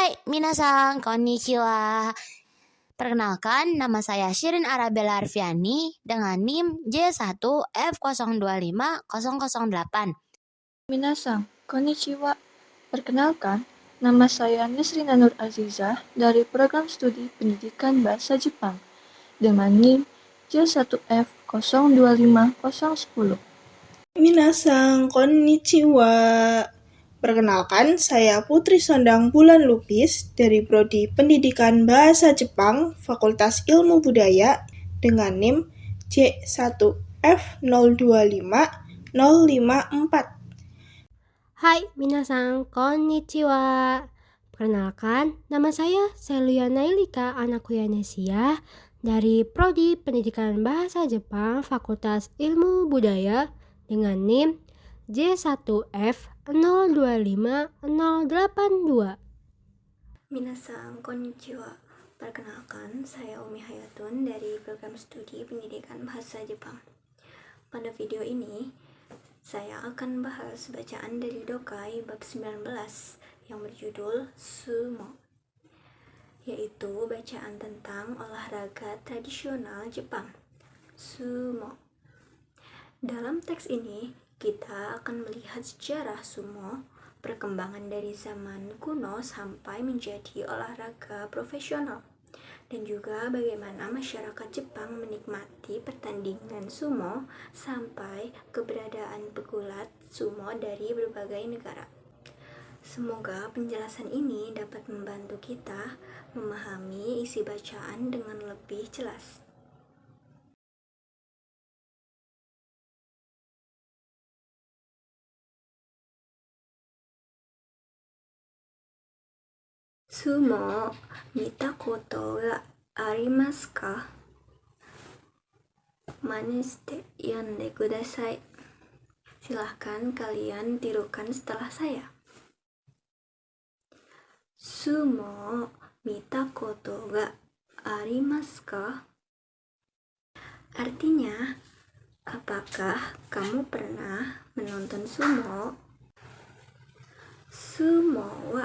Hai, minasan, konnichiwa. Perkenalkan, nama saya Shirin Arabella Arfiani dengan NIM J1F025008. Minasang, konnichiwa. Perkenalkan, nama saya Nisrina Nur Azizah dari Program Studi Pendidikan Bahasa Jepang dengan NIM J1F025010. Minasang, konnichiwa. Perkenalkan, saya Putri Sondang Bulan Lupis dari Prodi Pendidikan Bahasa Jepang, Fakultas Ilmu Budaya dengan NIM J1F025054. Hai, minasan, konnichiwa. Perkenalkan, nama saya Celia Nailika Anakuyanesia dari Prodi Pendidikan Bahasa Jepang Fakultas Ilmu Budaya dengan NIM J1F025082. Minasan, konnichiwa. Perkenalkan, saya Umi Hayatun dari Program Studi Pendidikan Bahasa Jepang. Pada video ini, saya akan bahas bacaan dari Dokai bab 19 yang berjudul Sumo, yaitu bacaan tentang olahraga tradisional Jepang, sumo. Dalam teks ini, kita akan melihat sejarah sumo, perkembangan dari zaman kuno sampai menjadi olahraga profesional, dan juga bagaimana masyarakat Jepang menikmati pertandingan sumo sampai keberadaan pegulat sumo dari berbagai negara. Semoga penjelasan ini dapat membantu kita memahami isi bacaan dengan lebih jelas. Sumo, mita koto ga arimasu ka? Mane shite yonde kudasai. Silahkan kalian tirukan setelah saya. Sumo, mita koto ga arimasu ka? Artinya, apakah kamu pernah menonton sumo? Sumo wa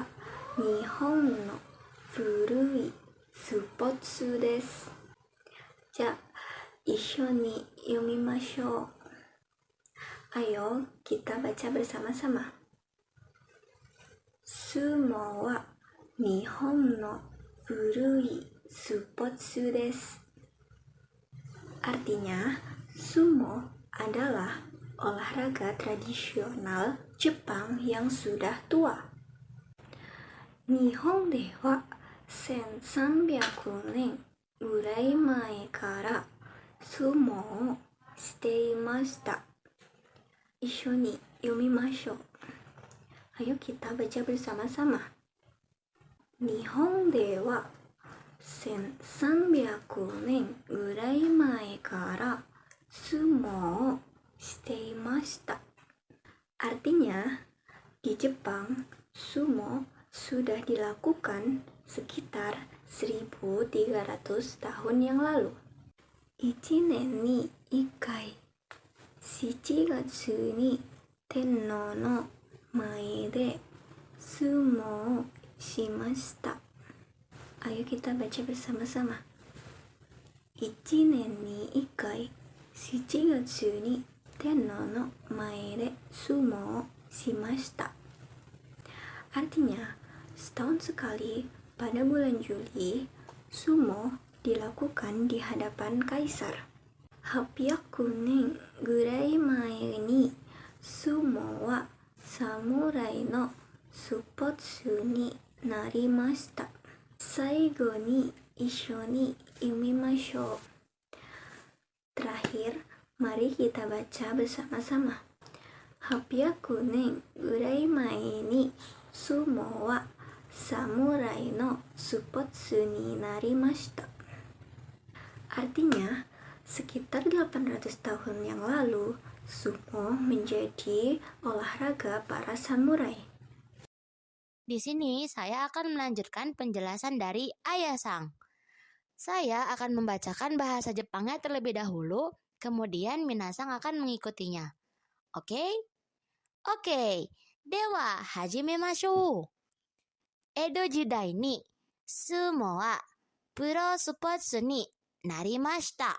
Nihon no furui spotsu desu. Ja, issho ni yomimashou. Ayo, kita baca bersama-sama. Sumo wa Nihon no furui spotsu desu. Artinya, sumo adalah olahraga tradisional Jepang yang sudah tua. Nihon de wa 1300年ぐらい前から相撲をしていました。一緒に読みましょう。Ayo kita baca bersama-sama. Nihon de wa 1300年ぐらい前から相撲をしていました。Artinya, di Jepang, sumo sudah dilakukan sekitar 1300 tahun yang lalu. 1年に1回、7月に天皇の前で相撲をしました。Ayo kita baca bersama-sama. 1年に1回、7月に天皇の前で相撲をしました。Artinya, setahun sekali pada bulan Juli, sumo dilakukan di hadapan kaisar. 800年ぐらい前にsumo wa samuraiのスポーツになりました。最後に一緒に読みましょう。Terakhir, mari kita baca bersama-sama. 800年ぐらい前にsumo wa samurai no spotsu ni narimashita. Artinya, sekitar 800 tahun yang lalu, sumo menjadi olahraga para samurai. Di sini saya akan melanjutkan penjelasan dari Ayah Sang. Saya akan membacakan bahasa Jepangnya terlebih dahulu, kemudian Minasang akan mengikutinya. Oke? Oke, dewa hajimemashou. Edo jidai ni sumo wa puro spotsu ni narimashita.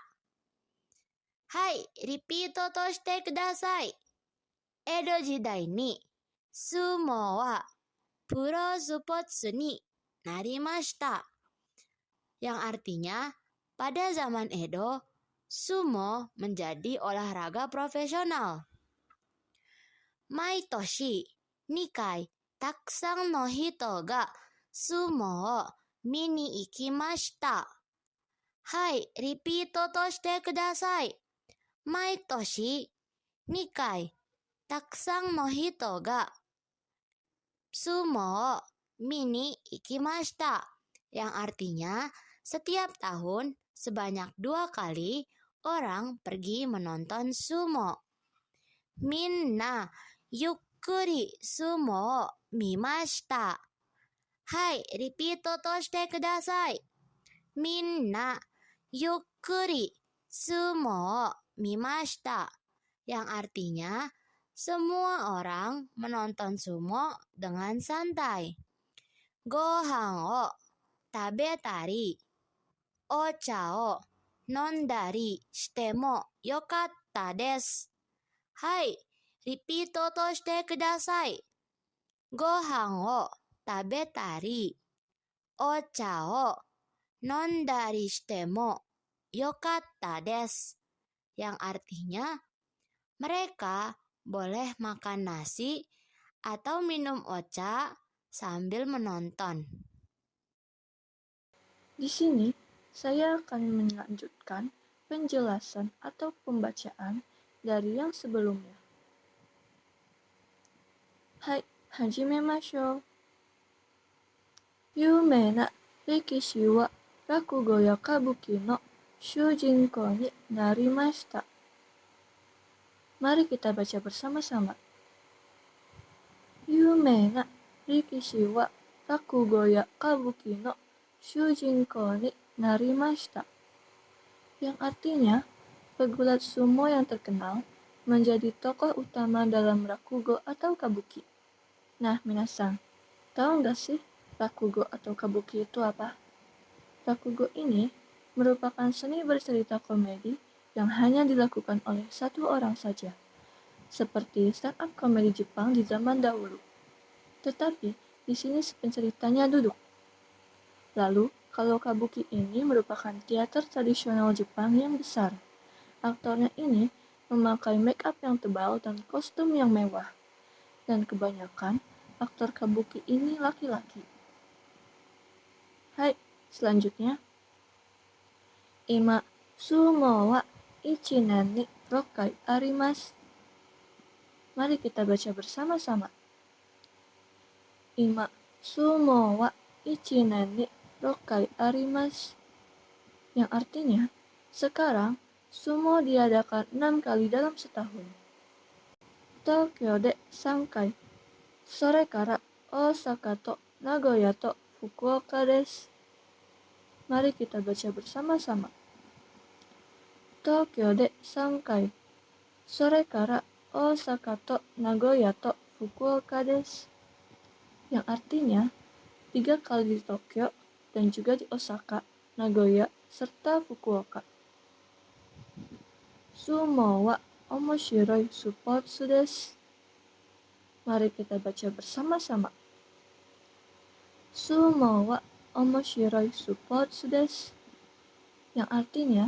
Hai, repeat to shite kudasai. Edo jidai ni sumo wa puro spotsu ni narimashita. Yang artinya, pada zaman Edo, sumo menjadi olahraga profesional. Maitoshi, nikai, takusan no hito ga sumo wo mini ikimashita. Hai, repeat to shite kudasai. Maitoshi, nikai, takusan no hito ga sumo wo mini ikimashita. Yang artinya, setiap tahun sebanyak 2 kali orang pergi menonton sumo. Minna yukkuri sumo o mimashita. Hai, repeat to shite kudasai. Minna yukkuri sumo o mimashita. Yang artinya, semua orang menonton sumo dengan santai. Gohan o tabetari, ocha o nondari shite mo yokatta desu. Hai, repeat to shite kudasai. Gohan o tabetari, ocha o nondari shite mo yokatta desu. Yang artinya, mereka boleh makan nasi atau minum ocha sambil menonton. Di sini, saya akan melanjutkan penjelasan atau pembacaan dari yang sebelumnya. Hai, hajimemashou. Yumei na rekishi wa rakugo ya kabuki no shujinkou ni narimashita. Mari kita baca bersama-sama. Yumei na rekishi wa rakugo ya kabuki no shujinkou ni narimashita. Yang artinya, pegulat sumo yang terkenal menjadi tokoh utama dalam rakugo atau kabuki. Nah, minasan, tahu nggak sih rakugo atau kabuki itu apa? Rakugo ini merupakan seni bercerita komedi yang hanya dilakukan oleh satu orang saja, seperti stand-up komedi Jepang di zaman dahulu. Tetapi, di sini si penceritanya duduk. Lalu, kalau kabuki ini merupakan teater tradisional Jepang yang besar. Aktornya ini memakai make up yang tebal dan kostum yang mewah. Dan kebanyakan aktor kabuki ini laki-laki. Hai, selanjutnya. Ima sumo wa 1年に6回あります. Mari kita baca bersama-sama. Ima sumo wa 1年に6回あります. Yang artinya, sekarang sumo diadakan 6 kali dalam setahun. Tokyo de 3 回. Sore kara Osaka to Nagoya to Fukuoka desu. Mari kita baca bersama-sama. Tokyo de 3 回. Sore kara Osaka to Nagoya to Fukuoka desu. Yang artinya, 3 kali di Tokyo dan juga di Osaka, Nagoya, serta Fukuoka. Sumo wa omoshiroi supotsu desu. Mari kita baca bersama-sama. Sumo wa omoshiroi supotsu desu. Yang artinya,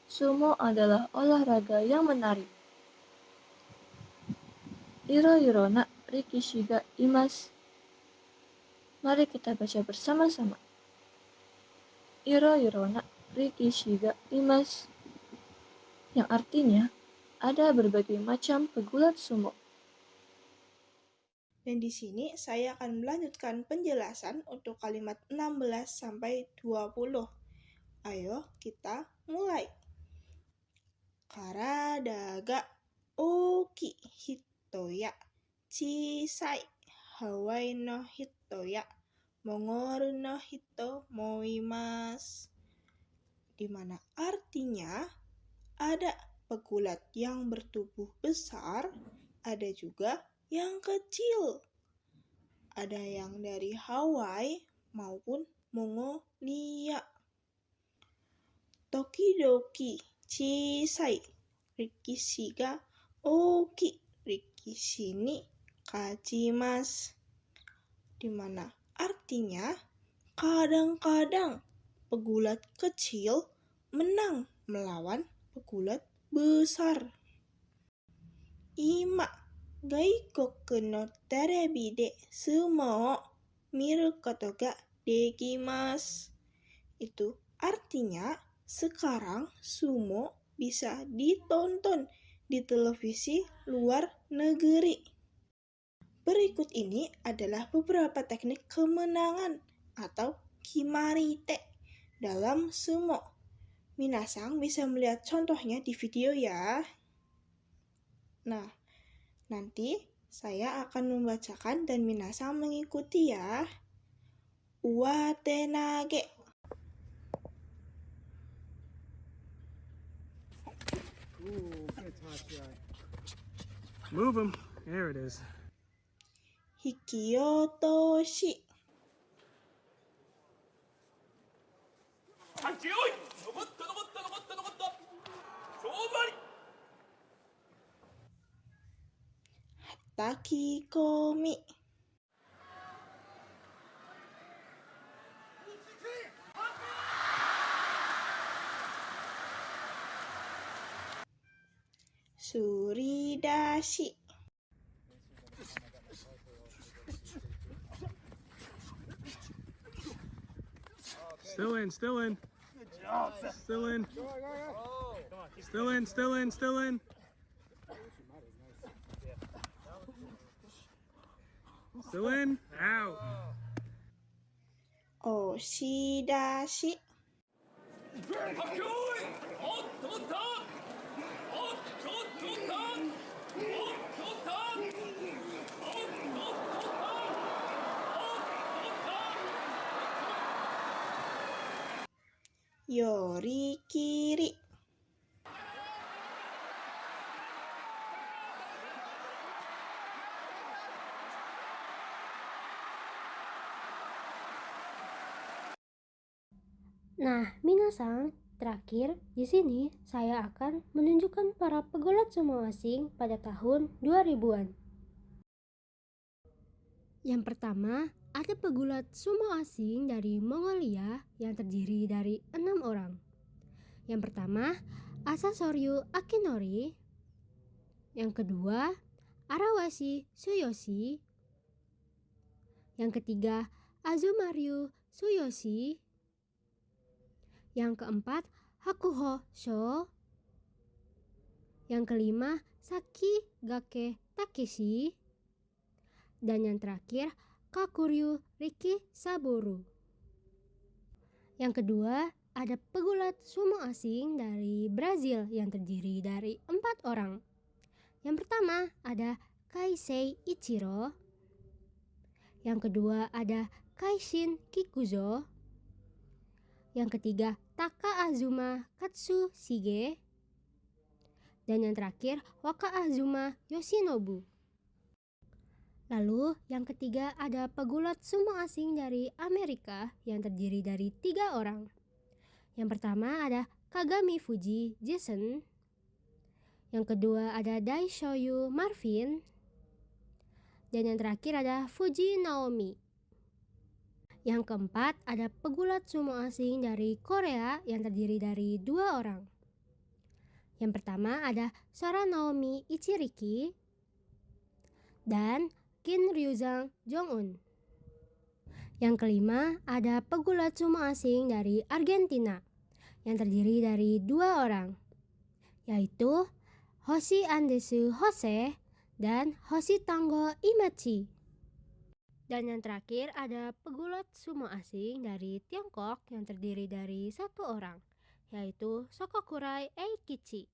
sumo adalah olahraga yang menarik. Iro-iro na rikishi ga imasu. Mari kita baca bersama-sama. Iro-iro na rikishi ga imasu. Yang artinya, ada berbagai macam pegulat sumo. Dan di sini saya akan melanjutkan penjelasan untuk kalimat 16 sampai 20. Ayo kita mulai. Karada ga oki hito ya chisai Hawaii no hito ya Mongoru no hito mo imasu. Di mana artinya ada pegulat yang bertubuh besar, ada juga yang kecil. Ada yang dari Hawaii maupun Mongolia. Tokidoki chisai rikishi ga oki rikishi ni kajimasu. Di mana artinya kadang-kadang pegulat kecil menang melawan pegulat besar. Ima gaikoku no terebi de sumo o miru koto ga dekimasu. Itu artinya sekarang sumo bisa ditonton di televisi luar negeri. Berikut ini adalah beberapa teknik kemenangan atau kimarite dalam sumo. Minasang bisa melihat contohnya di video ya. Nah, nanti saya akan membacakan dan minasang mengikuti ya. Uwatenage. Good touch, yeah. Move him. There it is. Hikiotoshi. Takikomi. Suridashi. Still in. Still in. Still in. Still in. Still in. Still in. Still in. Out. Oshidashi. Yorikiri. Nah, minasang, terakhir di sini saya akan menunjukkan para pegulat sumo asing pada tahun 2000-an. Yang pertama, ada pegulat sumo asing dari Mongolia yang terdiri dari 6 orang. Yang pertama, Asasoryu Akinori. Yang kedua, Arawashi Tsuyoshi. Yang ketiga, Azumaryu Tsuyoshi. Yang keempat, Hakuho Sho. Yang kelima, Saki Gake Takeshi. Dan yang terakhir, Kakuryu Riki Saboru. Yang kedua, ada pegulat sumo asing dari Brazil yang terdiri dari 4 orang. Yang pertama ada Kaisei Ichiro. Yang kedua ada Kaishin Kikuzo. Yang ketiga Taka Azuma Katsushige. Dan yang terakhir Waka Azuma Yoshinobu. Lalu yang ketiga ada pegulat sumo asing dari Amerika yang terdiri dari 3 orang. Yang pertama ada Kagami Fuji Jason. Yang kedua ada Daishoyu Marvin. Dan yang terakhir ada Fuji Naomi. Yang keempat ada pegulat sumo asing dari Korea yang terdiri dari 2 orang. Yang pertama ada Sora Naomi Ichiriki dan Kin Ryuzang Jong-un. Yang kelima ada pegulat sumo asing dari Argentina yang terdiri dari 2 orang, yaitu Hoshi Andesu Jose dan Hoshi Tango Imachi. Dan yang terakhir ada pegulat sumo asing dari Tiongkok yang terdiri dari 1 orang, yaitu Sokokurai Eikichi.